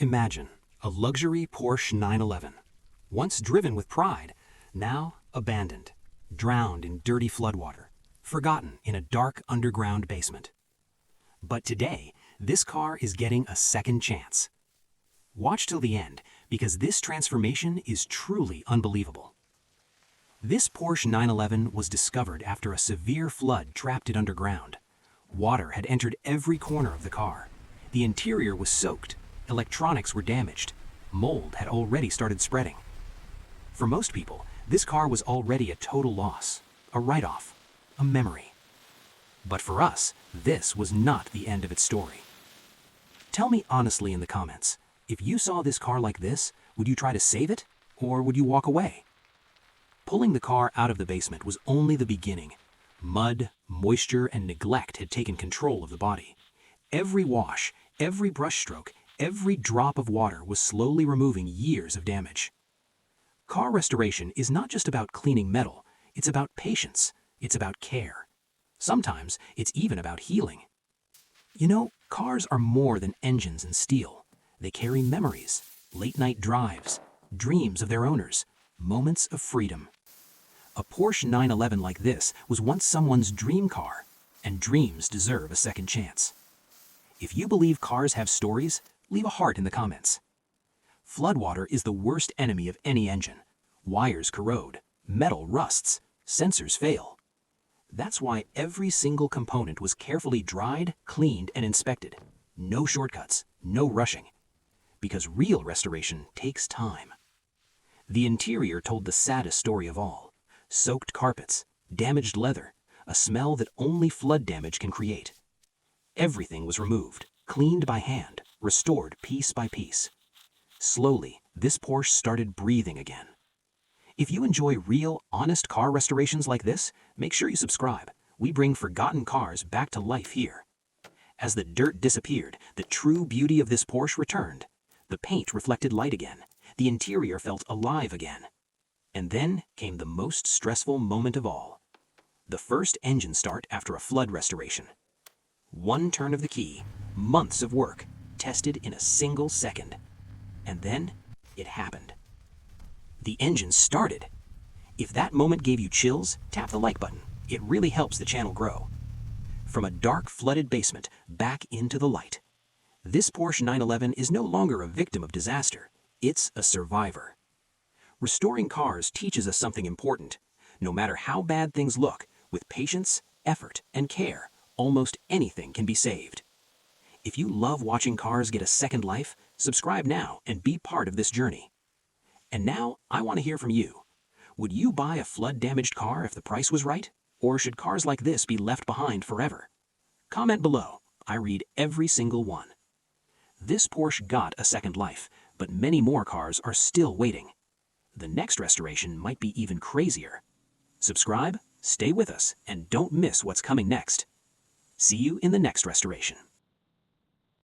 Imagine a luxury Porsche 911, once driven with pride, now abandoned, drowned in dirty floodwater, forgotten in a dark underground basement. But today, this car is getting a second chance. Watch till the end, because this transformation is truly unbelievable. This Porsche 911 was discovered after a severe flood trapped it underground. Water had entered every corner of the car. The interior was soaked, electronics were damaged, mold had already started spreading. For most people, this car was already a total loss, a write-off, a memory. But for us, this was not the end of its story. Tell me honestly in the comments, if you saw this car like this, would you try to save it, or would you walk away? Pulling the car out of the basement was only the beginning. Mud, moisture, and neglect had taken control of the body. Every wash, every brushstroke, every drop of water was slowly removing years of damage. Car restoration is not just about cleaning metal, it's about patience, it's about care. Sometimes it's even about healing. You know, cars are more than engines and steel. They carry memories, late-night drives, dreams of their owners, moments of freedom. A Porsche 911 like this was once someone's dream car, and dreams deserve a second chance. If you believe cars have stories, leave a heart in the comments. Floodwater is the worst enemy of any engine. Wires corrode, metal rusts, sensors fail. That's why every single component was carefully dried, cleaned, and inspected. No shortcuts, no rushing. Because real restoration takes time. The interior told the saddest story of all. Soaked carpets, damaged leather, a smell that only flood damage can create. Everything was removed, cleaned by hand, restored piece by piece. Slowly, this Porsche started breathing again. If you enjoy real, honest car restorations like this, make sure you subscribe. We bring forgotten cars back to life here. As the dirt disappeared, the true beauty of this Porsche returned. The paint reflected light again. The interior felt alive again. And then came the most stressful moment of all. The first engine start after a flood restoration. One turn of the key, months of work, tested in a single second. And then, it happened. The engine started. If that moment gave you chills, tap the like button. It really helps the channel grow. From a dark, flooded basement, back into the light. This Porsche 911 is no longer a victim of disaster. It's a survivor. Restoring cars teaches us something important. No matter how bad things look, with patience, effort, and care, almost anything can be saved. If you love watching cars get a second life, subscribe now and be part of this journey. And now, I want to hear from you. Would you buy a flood-damaged car if the price was right? Or should cars like this be left behind forever? Comment below. I read every single one. This Porsche got a second life, but many more cars are still waiting. The next restoration might be even crazier. Subscribe, stay with us, and don't miss what's coming next. See you in the next restoration.